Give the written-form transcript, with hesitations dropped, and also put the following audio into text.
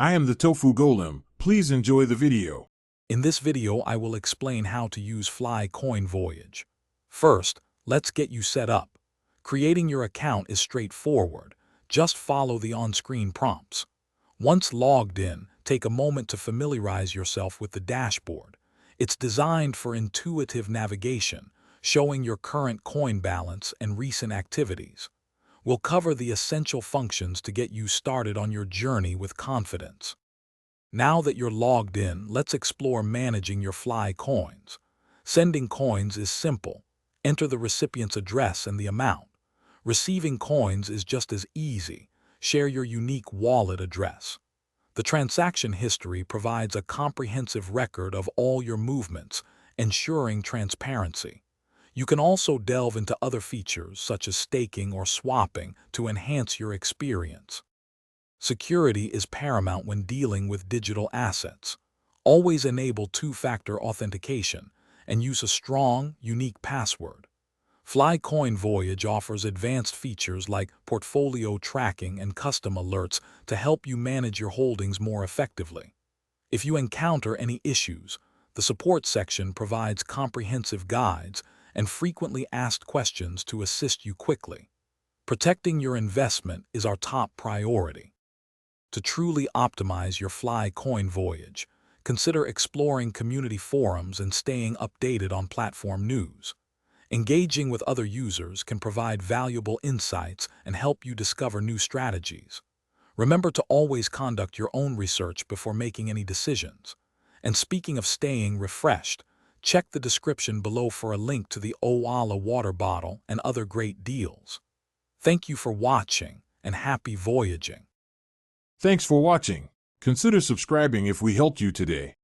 I am the Tofu Golem. Please enjoy the video. In this video, I will explain how to use Fly Coin Voyage. First, let's get you set up. Creating your account is straightforward. Just follow the on-screen prompts. Once logged in, take a moment to familiarize yourself with the dashboard. It's designed for intuitive navigation, showing your current coin balance and recent activities. We'll cover the essential functions to get you started on your journey with confidence. Now that you're logged in, let's explore managing your Fly coins. Sending coins is simple. Enter the recipient's address and the amount. Receiving coins is just as easy. Share your unique wallet address. The transaction history provides a comprehensive record of all your movements, ensuring transparency. You can also delve into other features such as staking or swapping to enhance your experience. Security is paramount when dealing with digital assets. Always enable two-factor authentication and use a strong, unique password. Fly Coin Voyage offers advanced features like portfolio tracking and custom alerts to help you manage your holdings more effectively. If you encounter any issues, the support section provides comprehensive guides and frequently asked questions to assist you quickly. Protecting your investment is our top priority. To truly optimize your Fly Coin Voyage, consider exploring community forums and staying updated on platform news. Engaging with other users can provide valuable insights and help you discover new strategies. Remember to always conduct your own research before making any decisions. And speaking of staying refreshed, check the description below for a link to the Owala water bottle and other great deals. Thank you for watching and happy voyaging. Thanks for watching. Consider subscribing if we helped you today.